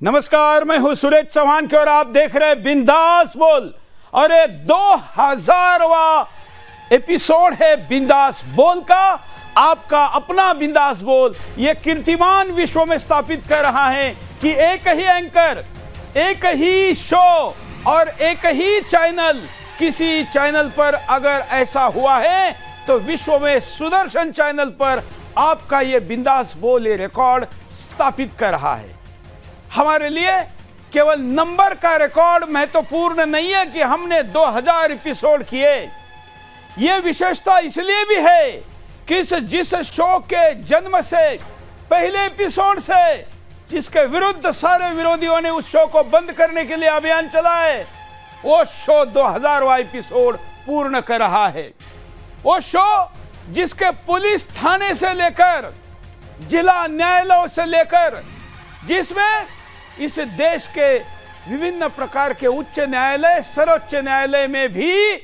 नमस्कार, मैं हूं सुरेश चौहान के और आप देख रहे हैं बिंदास बोल। और ये 2000वां एपिसोड है बिंदास बोल का। आपका अपना बिंदास बोल ये कीर्तिमान विश्व में स्थापित कर रहा है कि एक ही एंकर, एक ही शो और एक ही चैनल, किसी चैनल पर अगर ऐसा हुआ है तो विश्व में सुदर्शन चैनल पर आपका ये बिंदास बोल ये रिकॉर्ड स्थापित कर रहा है। हमारे लिए केवल नंबर का रिकॉर्ड महत्वपूर्ण नहीं है कि हमने 2000 एपिसोड किए। यह विशेषता इसलिए भी है कि जिस शो के जन्म से पहले एपिसोड से जिसके विरुद्ध सारे विरोधियों ने उस शो को बंद करने के लिए अभियान चलाए, वो शो 2000वां एपिसोड पूर्ण कर रहा है। वो शो जिसके पुलिस थाने से लेकर जिला न्यायालयों से लेकर, जिसमें इस देश के विभिन्न प्रकार के उच्च न्यायालय, सर्वोच्च न्यायालय में भी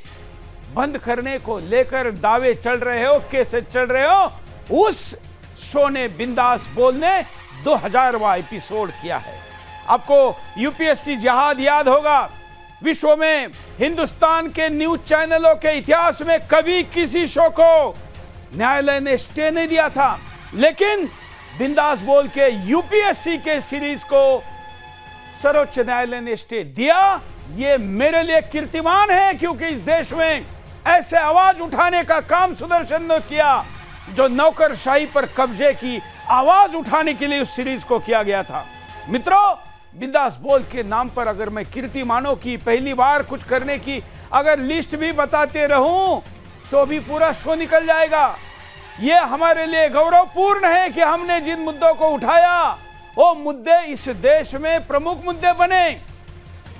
बंद करने को लेकर दावे चल रहे हो, केसेस चल रहे हो, उस शो ने बिंदास बोल ने 2000वां एपिसोड किया है। आपको यूपीएससी जहाद याद होगा। विश्व में हिंदुस्तान के न्यूज चैनलों के इतिहास में कभी किसी शो को न्यायालय ने स्टे नहीं दिया था, लेकिन बिंदास बोल के यूपीएससी के सीरीज को सर्वोच्च न्यायालय ने स्टे दिया। ये मेरे लिए कीर्तिमान है, क्योंकि इस देश में ऐसे आवाज उठाने का काम सुदर्शन ने किया जो नौकरशाही पर कब्जे की आवाज उठाने के लिए उस सीरीज को किया गया था। मित्रों, बिंदास बोल के नाम पर अगर मैं कीर्तिमानों की पहली बार कुछ करने की अगर लिस्ट भी बताते रहूं तो भी पूरा शो निकल जाएगा। यह हमारे लिए गौरवपूर्ण है कि हमने जिन मुद्दों को उठाया वो मुद्दे इस देश में प्रमुख मुद्दे बने।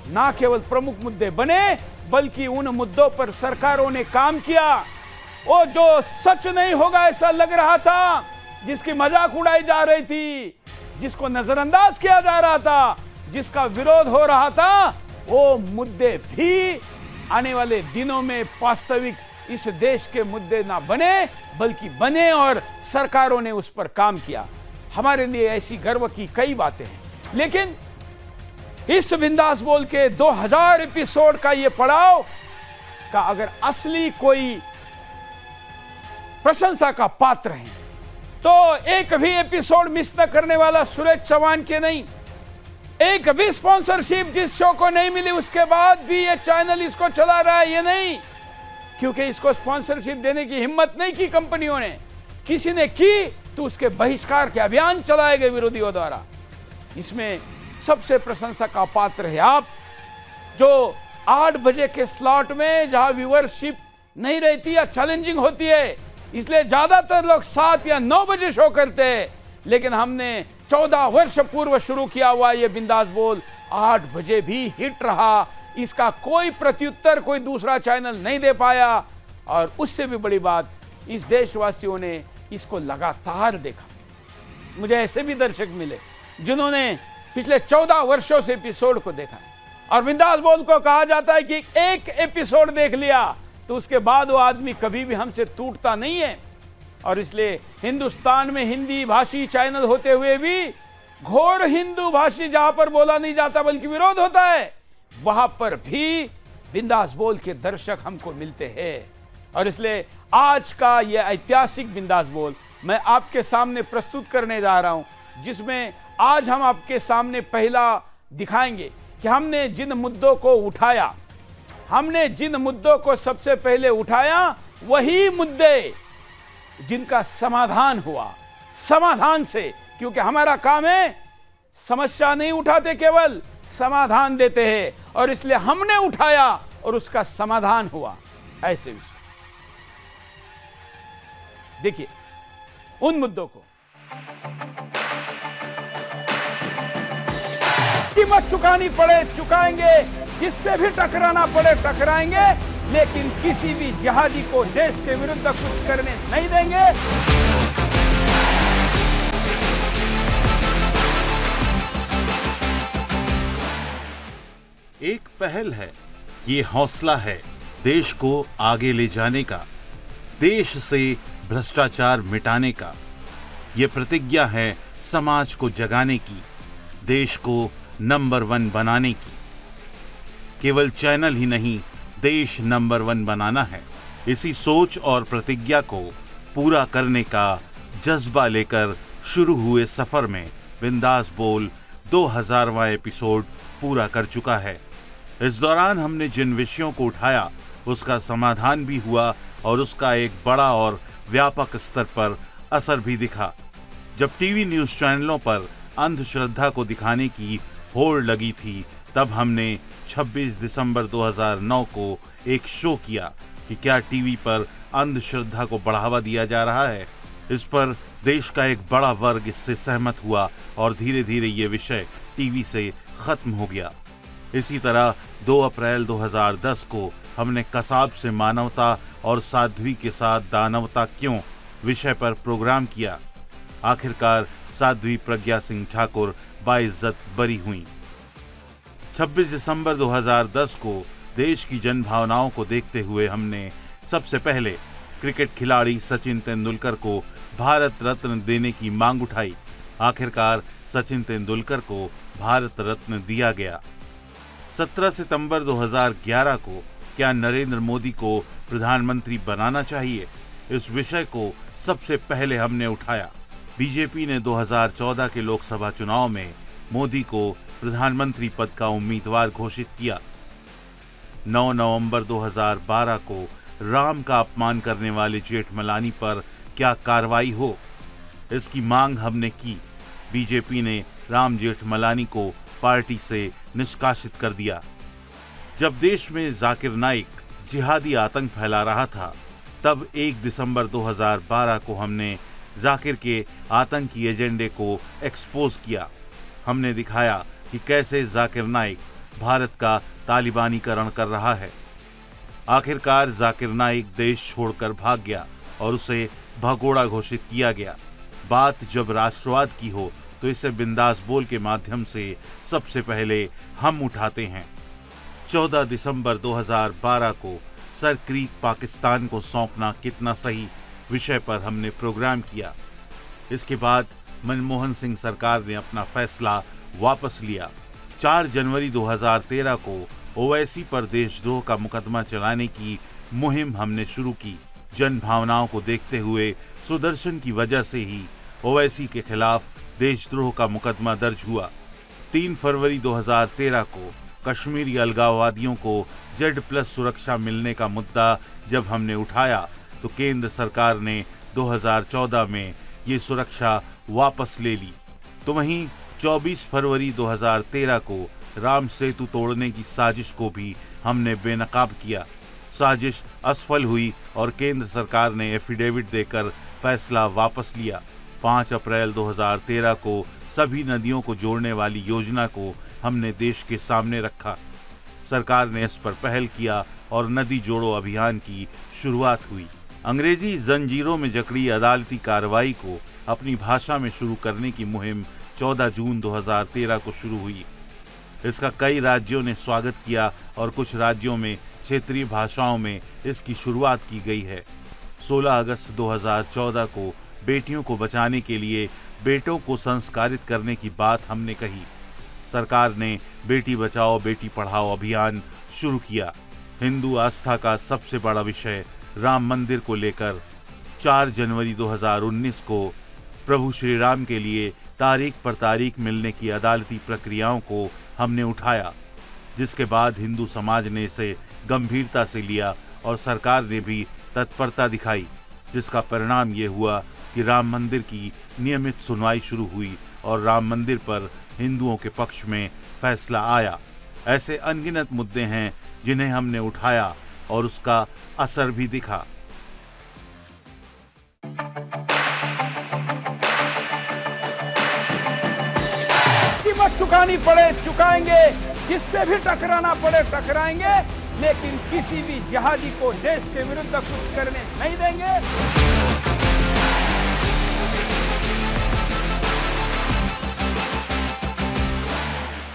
ना केवल प्रमुख मुद्दे बने बल्कि उन मुद्दों पर सरकारों ने काम किया। वो जो सच नहीं होगा ऐसा लग रहा था, जिसकी मजाक उड़ाई जा रही थी, जिसको नजरअंदाज किया जा रहा था, जिसका विरोध हो रहा था, वो मुद्दे भी आने वाले दिनों में वास्तविक इस देश के मुद्दे ना बने बल्कि बने, और सरकारों ने उस पर काम किया। हमारे लिए ऐसी गर्व की कई बातें हैं, लेकिन इस बिंदास बोल के 2000 एपिसोड का ये पड़ाव का अगर असली कोई प्रशंसा का पात्र है तो एक भी एपिसोड मिस न करने वाला सुरेश चौहान के नहीं। एक भी स्पॉन्सरशिप जिस शो को नहीं मिली उसके बाद भी ये चैनल इसको चला रहा है, ये नहीं, क्योंकि इसको स्पॉन्सरशिप देने की हिम्मत नहीं की कंपनियों ने। किसी ने की तो उसके बहिष्कार के अभियान चलाए गए विरोधियों द्वारा। इसमें सबसे प्रशंसा का पात्र है आप, जो 8 बजे के स्लॉट में जहां व्यूअरशिप नहीं रहती या चैलेंजिंग होती है, इसलिए ज्यादातर लोग 7 या 9 बजे शो करते हैं, लेकिन हमने 14 वर्ष पूर्व शुरू किया हुआ ये बिंदास बोल 8 बजे भी हिट रहा। इसका कोई प्रत्युत्तर कोई दूसरा चैनल नहीं दे पाया, और उससे भी बड़ी बात, इस देशवासियों ने इसको लगातार देखा। मुझे ऐसे भी दर्शक मिले जिन्होंने पिछले 14 वर्षों से एपिसोड को देखा है। और बिंदास बोल को कहा जाता है कि एक एपिसोड देख लिया तो उसके बाद वो आदमी कभी भी हमसे टूटता नहीं है। और इसलिए हिंदुस्तान में हिंदी भाषी चैनल होते हुए भी घोर हिंदू भाषी जहां पर बोला नहीं जाता बल्कि विरोध होता है, वहां पर भी बिंदास बोल के दर्शक हमको मिलते हैं। और इसलिए आज का यह ऐतिहासिक बिंदास बोल मैं आपके सामने प्रस्तुत करने जा रहा हूं, जिसमें आज हम आपके सामने पहला दिखाएंगे कि हमने जिन मुद्दों को उठाया, हमने जिन मुद्दों को सबसे पहले उठाया, वही मुद्दे जिनका समाधान हुआ, समाधान से, क्योंकि हमारा काम है समस्या नहीं उठाते, केवल समाधान देते हैं। और इसलिए हमने उठाया और उसका समाधान हुआ। ऐसे विषय देखिए, उन मुद्दों को कीमत चुकानी पड़े चुकाएंगे, जिससे भी टकराना पड़े टकराएंगे, लेकिन किसी भी जिहादी को देश के विरुद्ध कुछ करने नहीं देंगे। एक पहल है, ये हौसला है देश को आगे ले जाने का, देश से भ्रष्टाचार मिटाने का। ये प्रतिज्ञा है समाज को जगाने की, देश को नंबर 1 बनाने की। केवल चैनल ही नहीं, देश नंबर 1 बनाना है। इसी सोच और प्रतिज्ञा को पूरा करने का जज्बा लेकर शुरू हुए सफर में बिंदास बोल 2000वां एपिसोड पूरा कर चुका है। इस दौरान हमने जिन विषयों को उठाया उसका समाधान भी हुआ और उसका एक बड़ा और व्यापक स्तर पर असर भी दिखा। जब टीवी न्यूज चैनलों पर अंधश्रद्धा को दिखाने की होड़ लगी थी, तब हमने 26 दिसंबर 2009 को एक शो किया कि क्या टीवी पर अंधश्रद्धा को बढ़ावा दिया जा रहा है। इस पर देश का एक बड़ा वर्ग इससे सहमत हुआ और धीरे धीरे ये विषय टीवी से खत्म हो गया। इसी तरह 2 अप्रैल 2010 को हमने कसाब से मानवता और साध्वी के साथ दानवता क्यों विषय पर प्रोग्राम किया। आखिरकार साध्वी प्रज्ञा सिंह ठाकुर बाइज्जत बरी हुई। 26 दिसंबर 2010 को देश की जन भावनाओं को देखते हुए हमने सबसे पहले क्रिकेट खिलाड़ी सचिन तेंदुलकर को भारत रत्न देने की मांग उठाई। आखिरकार सचिन तेंदुलकर को भारत रत्न दिया गया। 17 सितंबर 2011 को क्या नरेंद्र मोदी को प्रधानमंत्री बनाना चाहिए, इस विषय को सबसे पहले हमने उठाया। बीजेपी ने 2014 के लोकसभा चुनाव में मोदी को प्रधानमंत्री पद का उम्मीदवार घोषित किया। 9 नवंबर 2012 को राम का अपमान करने वाले जेठमलानी पर क्या कार्रवाई हो, इसकी मांग हमने की। बीजेपी ने राम जेठमलानी को पार्टी से निष्कासित कर दिया। जब देश में जाकिर नाइक जिहादी आतंक फैला रहा था, तब 1 दिसंबर 2012 को हमने जाकिर के आतंकी एजेंडे को एक्सपोज किया। हमने दिखाया कि कैसे जाकिर नाइक भारत का तालिबानीकरण कर रहा है। आखिरकार जाकिर नाइक देश छोड़कर भाग गया और उसे भगोड़ा घोषित किया गया। बात जब राष्ट्रवाद की हो तो इसे बिंदास बोल के माध्यम से सबसे पहले हम उठाते हैं। 14 दिसंबर 2012 को सर क्रीक पाकिस्तान को सौंपना कितना सही विषय पर हमने प्रोग्राम किया। इसके बाद मनमोहन सिंह सरकार ने अपना फैसला वापस लिया। 4 जनवरी 2013 को ओवैसी पर देशद्रोह का मुकदमा चलाने की मुहिम हमने शुरू की। जन भावनाओं को देखते हुए सुदर्शन की वजह से ही ओवैसी के खिलाफ देशद्रोह का मुकदमा दर्ज हुआ। 3 फरवरी 2013 को कश्मीरी अलगाववादियों को Z+ सुरक्षा मिलने का मुद्दा जब हमने उठाया तो केंद्र सरकार ने 2014 में ये सुरक्षा वापस ले ली। तो वहीं 24 फरवरी 2013 को राम सेतु तोड़ने की साजिश को भी हमने बेनकाब किया। साजिश असफल हुई और केंद्र सरकार ने एफिडेविट देकर फैसला वापस लिया। 5 अप्रैल 2013 को सभी नदियों को जोड़ने वाली योजना को हमने देश के सामने रखा। सरकार ने इस पर पहल किया और नदी जोड़ो अभियान की शुरुआत हुई। अंग्रेजी जंजीरों में जकड़ी अदालती कार्रवाई को अपनी भाषा में शुरू करने की मुहिम 14 जून 2013 को शुरू हुई। इसका कई राज्यों ने स्वागत किया और कुछ राज्यों में क्षेत्रीय भाषाओं में इसकी शुरुआत की गई है। 16 अगस्त 2014 को बेटियों को बचाने के लिए बेटों को संस्कारित करने की बात हमने कही। सरकार ने बेटी बचाओ बेटी पढ़ाओ अभियान शुरू किया। हिंदू आस्था का सबसे बड़ा विषय राम मंदिर को लेकर 4 जनवरी 2019 को प्रभु श्री राम के लिए तारीख पर तारीख मिलने की अदालती प्रक्रियाओं को हमने उठाया, जिसके बाद हिंदू समाज ने इसे गंभीरता से लिया और सरकार ने भी तत्परता दिखाई, जिसका परिणाम ये हुआ कि राम मंदिर की नियमित सुनवाई शुरू हुई और राम मंदिर पर हिंदुओं के पक्ष में फैसला आया। ऐसे अनगिनत मुद्दे हैं जिन्हें हमने उठाया और उसका असर भी दिखा। कीमत चुकानी पड़े चुकाएंगे, जिससे भी टकराना पड़े टकराएंगे, लेकिन किसी भी जिहादी को देश के विरुद्ध कुछ करने नहीं देंगे।